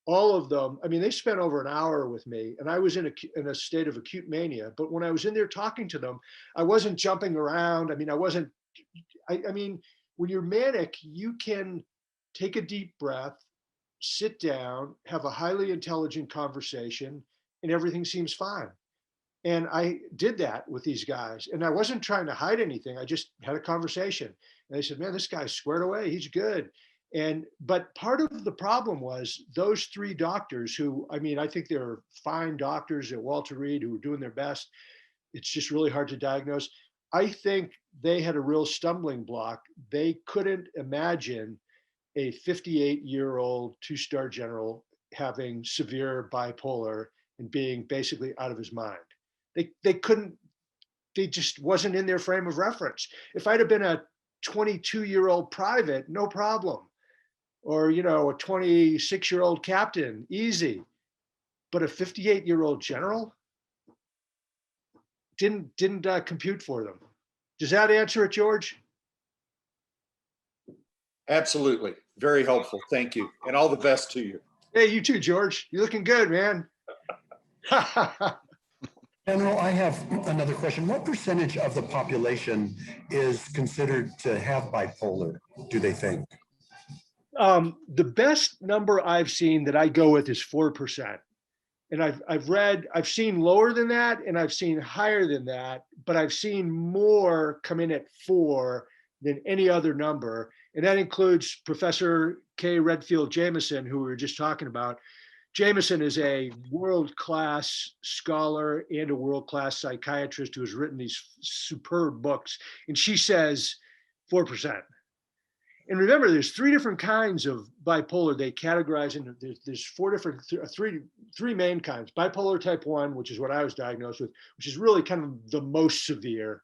all of them, they spent over an hour with me, and I was in a state of acute mania. But when I was in there talking to them, I wasn't jumping around. When you're manic, you can take a deep breath, sit down, have a highly intelligent conversation, and everything seems fine. And I did that with these guys, and I wasn't trying to hide anything. I just had a conversation, and they said, man, this guy's squared away. He's good. But part of the problem was those 3 doctors who, I think they're fine doctors at Walter Reed who were doing their best. It's just really hard to diagnose. I think they had a real stumbling block. They couldn't imagine a 58-year-old 2-star general having severe bipolar and being basically out of his mind. They couldn't, they just wasn't in their frame of reference. If I'd have been a 22-year-old private, no problem. Or, a 26-year-old captain, easy. But a 58-year-old general didn't compute for them. Does that answer it, George? Absolutely. Very helpful. Thank you. And all the best to you. Hey, you too, George. You're looking good, man. General, I have another question. What percentage of the population is considered to have bipolar, do they think? The best number I've seen that I go with is 4%. And I've seen lower than that, and I've seen higher than that, but I've seen more come in at 4 than any other number. And that includes Professor K. Redfield Jamison, who we were just talking about. Jamison is a world-class scholar and a world-class psychiatrist who has written these superb books. And she says 4%. And remember, there's 3 different kinds of bipolar. They categorize into, there's 4 different, 3 main kinds. Bipolar type 1, which is what I was diagnosed with, which is really kind of the most severe.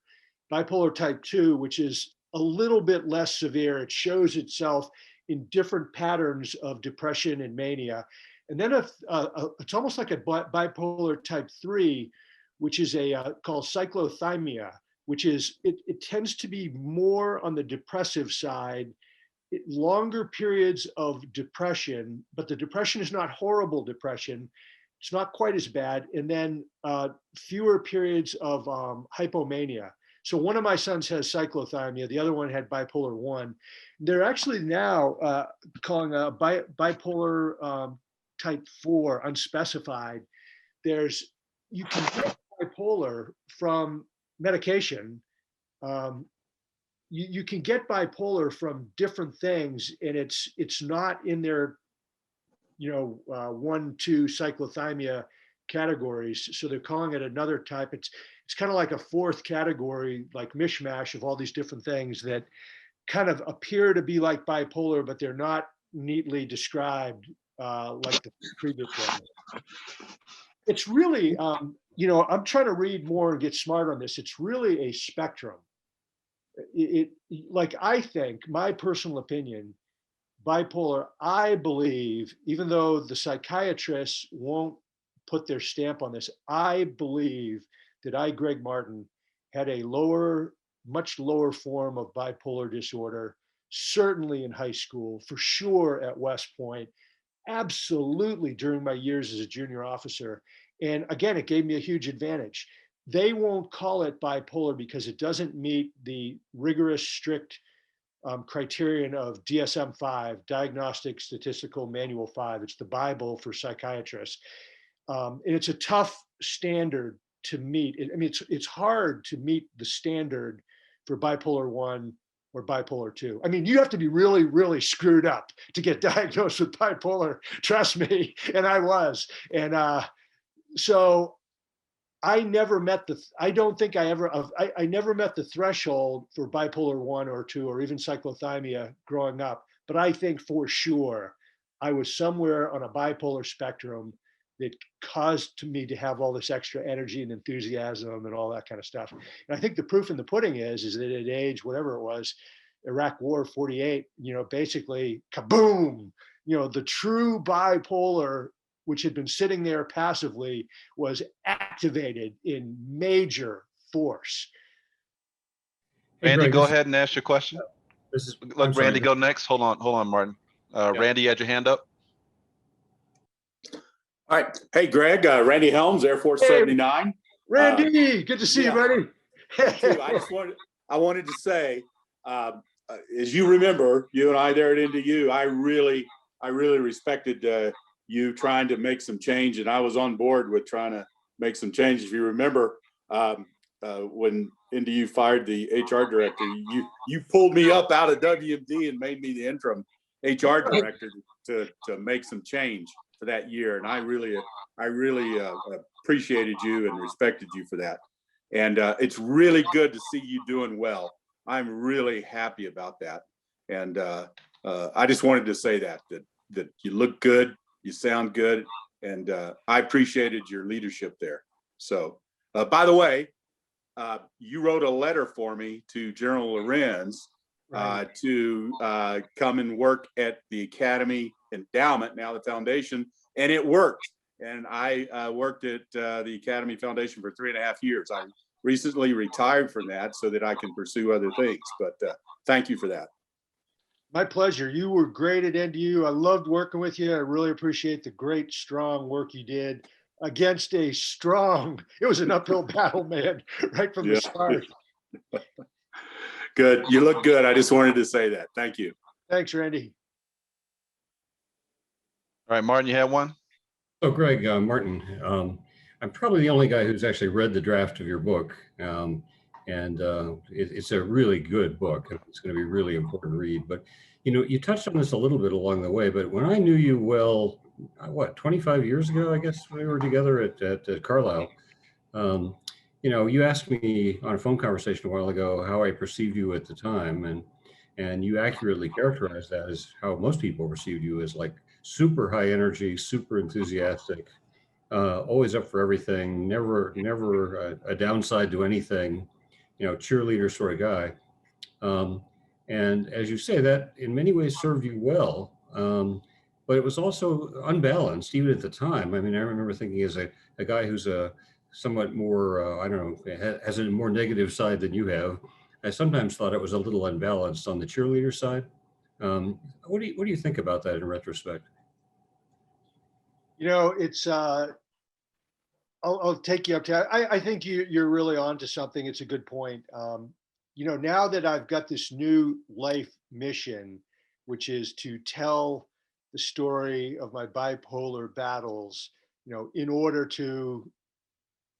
Bipolar type 2, which is a little bit less severe. It shows itself in different patterns of depression and mania. And then it's almost like a bipolar type 3, which is called cyclothymia, which is, it tends to be more on the depressive side, longer periods of depression, but the depression is not horrible depression. It's not quite as bad. And then fewer periods of hypomania. So one of my sons has cyclothymia. The other one had bipolar 1. They're actually now calling a bipolar type 4, unspecified. You can get bipolar from medication. You can get bipolar from different things, and it's not in their 1, 2 cyclothymia categories. So they're calling it another type. It's kind of like a fourth category, like mishmash of all these different things that kind of appear to be like bipolar, but they're not neatly described like the previous one. It's really, I'm trying to read more and get smart on this. It's really a spectrum. Like, I think, my personal opinion, bipolar, I believe, even though the psychiatrists won't put their stamp on this, I believe that Gregg Martin, had a much lower form of bipolar disorder, certainly in high school, for sure at West Point, absolutely during my years as a junior officer. And again, it gave me a huge advantage. They won't call it bipolar because it doesn't meet the rigorous, strict criterion of DSM-5, Diagnostic Statistical Manual 5. It's the Bible for psychiatrists. And it's a tough standard to meet. I mean, it's hard to meet the standard for bipolar 1 or bipolar 2. I mean, you have to be really, really screwed up to get diagnosed with bipolar, trust me, and I was. And so I never met I never met the threshold for bipolar 1 or 2 or even cyclothymia growing up. But I think for sure I was somewhere on a bipolar spectrum that caused me to have all this extra energy and enthusiasm and all that kind of stuff. And I think the proof in the pudding is that at age, whatever it was, Iraq War 48, basically kaboom, the true bipolar, which had been sitting there passively, was activated in major force. Hey, Randy, Greg, go ahead and ask your question. Let Randy go next. Hold on, Martin. Randy, you had your hand up. All right. Hey, Greg, Randy Helms, Air Force 79. Randy, good to see you, buddy. I wanted to say, as you remember, you and I there at NDU, I really respected you trying to make some change, and I was on board with trying to make some change. If you remember, when NDU fired the HR director, you pulled me up out of WMD and made me the interim HR director to make some change for that year, and I really appreciated you and respected you for that. And it's really good to see you doing well. I'm really happy about that, and I just wanted to say that you look good, you sound good, and I appreciated your leadership there. So, by the way, you wrote a letter for me to General Lorenz to come and work at the Academy Endowment, now the Foundation, and it worked. And I worked at the Academy Foundation for 3.5 years. I recently retired from that so that I can pursue other things, but thank you for that. My pleasure. You were great at NDU. I loved working with you. I really appreciate the great, strong work you did against it was an uphill battle, man, right from the start. Good. You look good. I just wanted to say that. Thank you. Thanks, Randy. All right, Martin, you have one? Oh, Greg, Martin, I'm probably the only guy who's actually read the draft of your book. It's a really good book. It's going to be a really important read. But, you touched on this a little bit along the way, but when I knew you well, 25 years ago, I guess we were together at Carlisle, you asked me on a phone conversation a while ago how I perceived you at the time. And you accurately characterized that as how most people perceived you, as like super high energy, super enthusiastic, always up for everything, never a downside to anything, cheerleader sort of guy. And as you say, that in many ways served you well. but it was also unbalanced even at the time. I mean, I remember thinking as a guy who's a somewhat more, I don't know, has a more negative side than you have, I sometimes thought it was a little unbalanced on the cheerleader side. What do you think about that in retrospect? You know, it's, I'll take you up to, I think you're really onto something. It's a good point. You know, now that I've got this new life mission, which is to tell the story of my bipolar battles, you know, in order to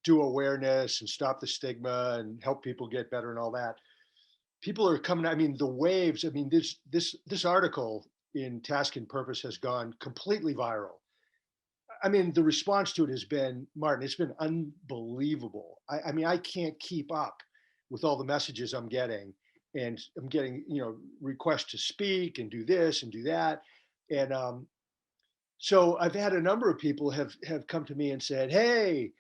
do awareness and stop the stigma and help people get better and all that. People are coming, I mean, the waves, I mean, this article in Task and Purpose has gone completely viral. I mean, the response to it has been, Martin, it's been unbelievable. I mean, I can't keep up with all the messages I'm getting. And I'm getting, you know, requests to speak and do this and do that. And so I've had a number of people have come to me and said, hey,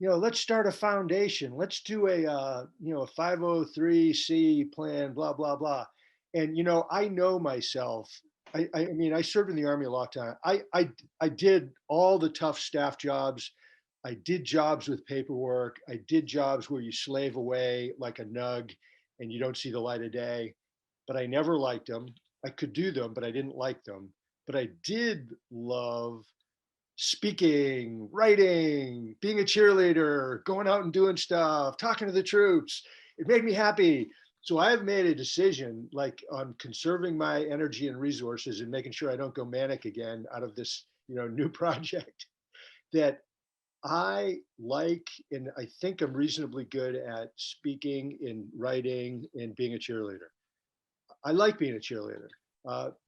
you know, let's start a foundation. Let's do a, you know, a 503c plan, blah, blah, blah. And, you know, I know myself. I mean, I served in the Army a long time. I did all the tough staff jobs. I did jobs with paperwork. I did jobs where you slave away like a nug and you don't see the light of day, but I never liked them. I could do them, but I didn't like them. But I did love speaking, writing, being a cheerleader, going out and doing stuff, talking to the troops. It made me happy. So I've made a decision like on conserving my energy and resources and making sure I don't go manic again out of this, you know, new project that I like, and I think I'm reasonably good at speaking and writing and being a cheerleader. I like being a cheerleader.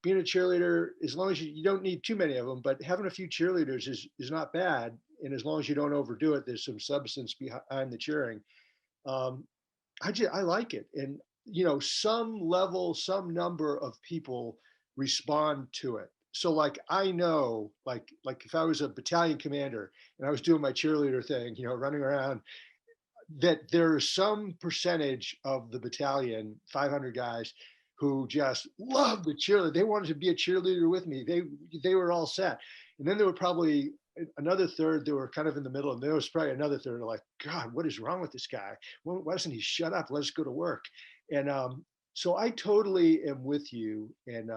Being a cheerleader, as long as you don't need too many of them, but having a few cheerleaders is not bad. And as long as you don't overdo it, there's some substance behind the cheering. I like it. And, you know, some level, some number of people respond to it. So like, I know, like if I was a battalion commander and I was doing my cheerleader thing, you know, running around, that there's some percentage of the battalion, 500 guys, who just loved the cheerleader. They wanted to be a cheerleader with me. They were all set. And then there were probably another third that were kind of in the middle, and there was probably another third like, God, what is wrong with this guy? Why doesn't he shut up? Let's go to work. And so I totally am with you. And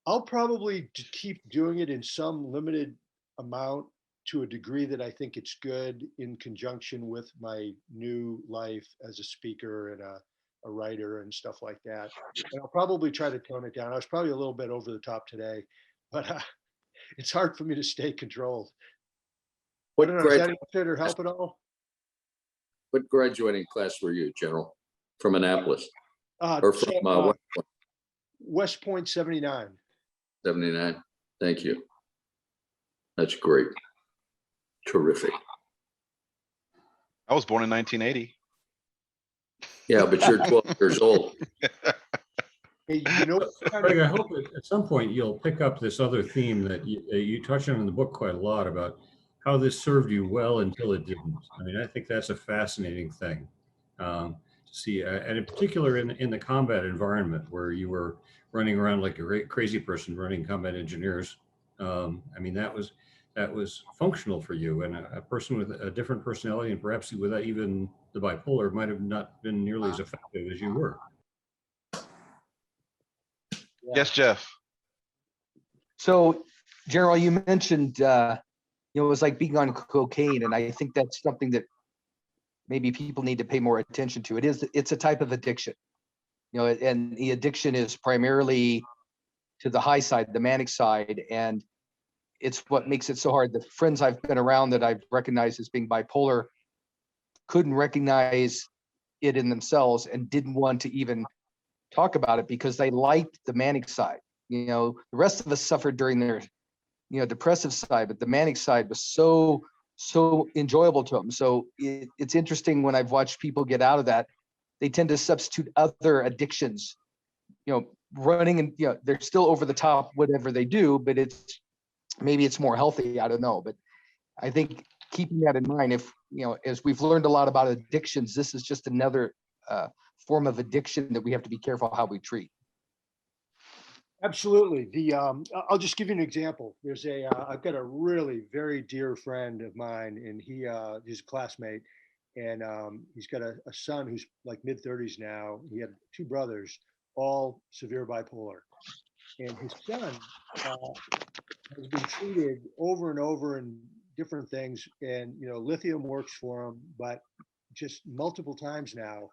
I'll probably keep doing it in some limited amount to a degree that I think it's good in conjunction with my new life as a speaker and a writer and stuff like that. And I'll probably try to tone it down. I was probably a little bit over the top today, but it's hard for me to stay controlled. I don't know, does that answer or help at all? What graduating class were you, General? From Annapolis? Or from West Point? West Point 79. 79. Thank you. That's great. Terrific. I was born in 1980. Yeah, but you're 12 years old. Hey, you know, Greg, I hope at some point you'll pick up this other theme that you touch on in the book quite a lot about how this served you well until it didn't. I mean, I think that's a fascinating thing to see, and in particular in the combat environment where you were running around like a crazy person running combat engineers. I mean, that was functional for you, and a person with a different personality and perhaps without even the bipolar might have not been nearly as effective as you were. Yes, Jeff. So, General, you mentioned, you know, it was like being on cocaine, and I think that's something that maybe people need to pay more attention to. It's a type of addiction, you know, and the addiction is primarily to the high side, the manic side, and it's what makes it so hard. The friends I've been around that I've recognized as being bipolar couldn't recognize it in themselves and didn't want to even talk about it because they liked the manic side. You know, the rest of us suffered during their, you know, depressive side, but the manic side was so enjoyable to them. So it's interesting when I've watched people get out of that, they tend to substitute other addictions, you know, running, and, you know, they're still over the top, whatever they do, but maybe it's more healthy. I don't know. But I think keeping that in mind, if, you know, as we've learned a lot about addictions, this is just another form of addiction that we have to be careful how we treat. Absolutely. I'll just give you an example. There's I've got a really very dear friend of mine, and he's a classmate, and he's got a son who's like mid-30s now. He had two brothers, all severe bipolar, and his son has been treated over and over in different things, and lithium works for him, but just multiple times now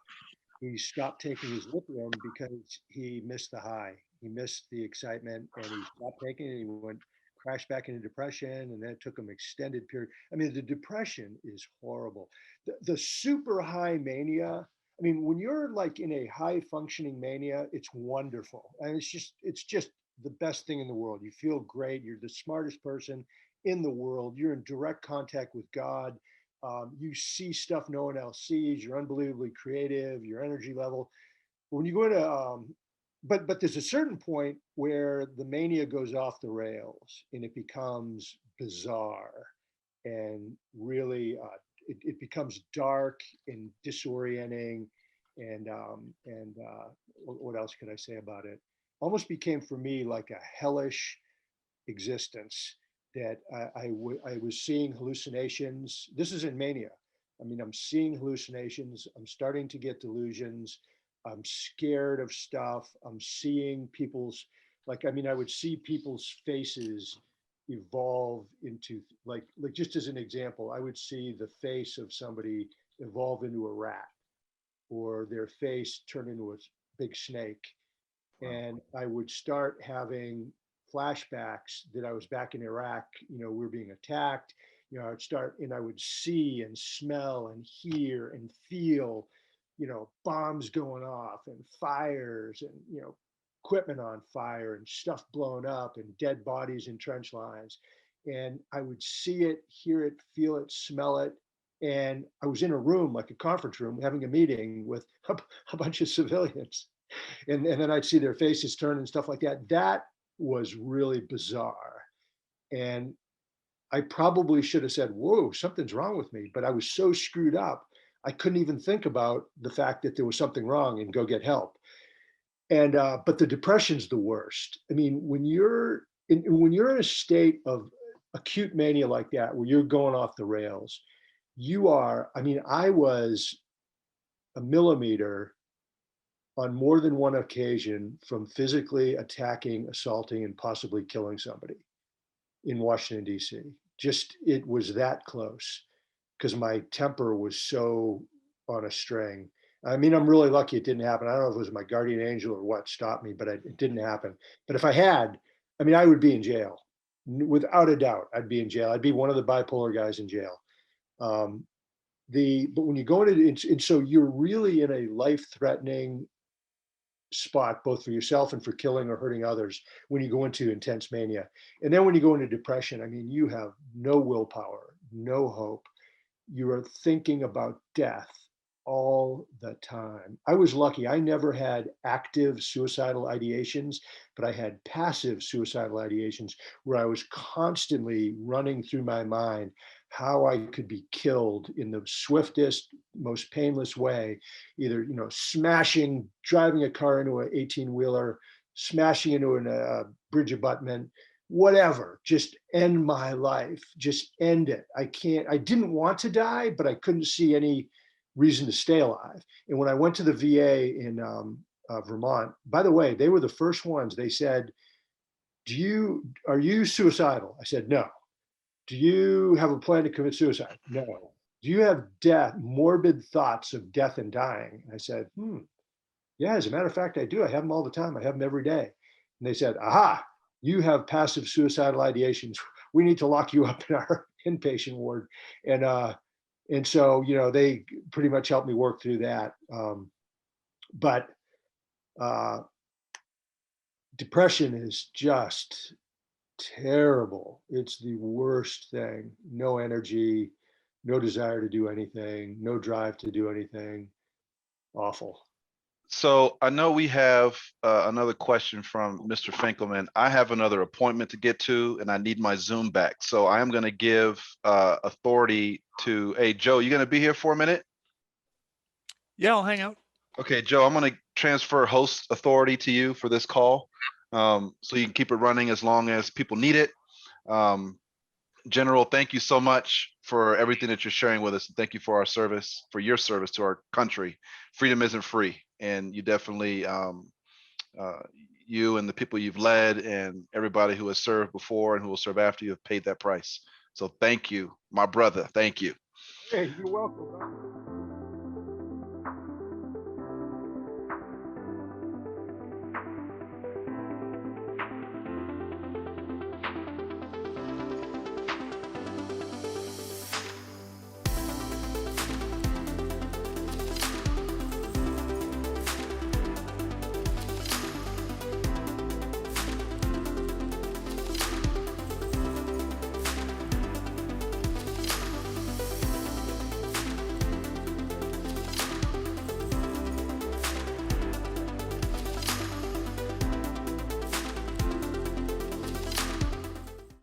he stopped taking his lithium because he missed the high. He missed the excitement, and he stopped taking it. He went crashed back into depression, and then it took him extended period. I mean, the depression is horrible. The super high mania. I mean, when you're like in a high functioning mania, it's wonderful, and it's just the best thing in the world. You feel great. You're the smartest person in the world. You're in direct contact with God. You see stuff no one else sees. You're unbelievably creative. Your energy level. When you go into, but there's a certain point where the mania goes off the rails and it becomes bizarre, and really it becomes dark and disorienting, and what else could I say about it? Almost became for me like a hellish existence that I was seeing hallucinations. This is in mania. I mean, I'm seeing hallucinations. I'm starting to get delusions. I'm scared of stuff. I'm seeing people's, like, I mean, I would see people's faces evolve into like just as an example, I would see the face of somebody evolve into a rat, or their face turn into a big snake. And I would start having flashbacks that I was back in Iraq, we were being attacked. I'd start and I would see and smell and hear and feel, bombs going off and fires and, equipment on fire and stuff blown up and dead bodies in trench lines. And I would see it, hear it, feel it, smell it. And I was in a room, like a conference room, having a meeting with a bunch of civilians. And then I'd see their faces turn and stuff like that. That was really bizarre. And I probably should have said, whoa, something's wrong with me. But I was so screwed up, I couldn't even think about the fact that there was something wrong and go get help. And but the depression's the worst. I mean, when you're in a state of acute mania like that, where you're going off the rails, I was a millimeter on more than one occasion from physically attacking, assaulting, and possibly killing somebody in Washington, D.C. Just, it was that close because my temper was so on a string. I mean, I'm really lucky it didn't happen. I don't know if it was my guardian angel or what stopped me, but it didn't happen. But if I had, I mean, I would be in jail. Without a doubt, I'd be in jail. I'd be one of the bipolar guys in jail. But when you go into, and so you're really in a life-threatening spot, both for yourself and for killing or hurting others, when you go into intense mania. And then when you go into depression, I mean, you have no willpower, no hope. You are thinking about death all the time. I was lucky. I never had active suicidal ideations, but I had passive suicidal ideations where I was constantly running through my mind how I could be killed in the swiftest, most painless way, either, smashing, driving a car into an 18-wheeler, smashing into a bridge abutment, whatever, just end my life, just end it. I didn't want to die, but I couldn't see any reason to stay alive. And when I went to the VA in Vermont, by the way, they were the first ones. They said, are you suicidal? I said, no. Do you have a plan to commit suicide? No. Do you have morbid thoughts of death and dying? And I said, yeah, as a matter of fact, I do. I have them all the time. I have them every day. And they said, aha, you have passive suicidal ideations. We need to lock you up in our inpatient ward. And so, they pretty much helped me work through that. But depression is just terrible. It's the worst thing. No energy, no desire to do anything, no drive to do anything. Awful. So I know we have another question from Mr. Finkelman. I have another appointment to get to, and I need my Zoom back. So I am going to give authority to, hey, Joe, you going to be here for a minute? Yeah, I'll hang out. Okay, Joe, I'm going to transfer host authority to you for this call. so you can keep it running as long as people need it. General, thank you so much for everything that you're sharing with us. Thank you for our service, for your service to our country. Freedom isn't free, and you definitely, you and the people you've led and everybody who has served before and who will serve after you have paid that price. So thank you, my brother. Thank you. Hey, you're welcome.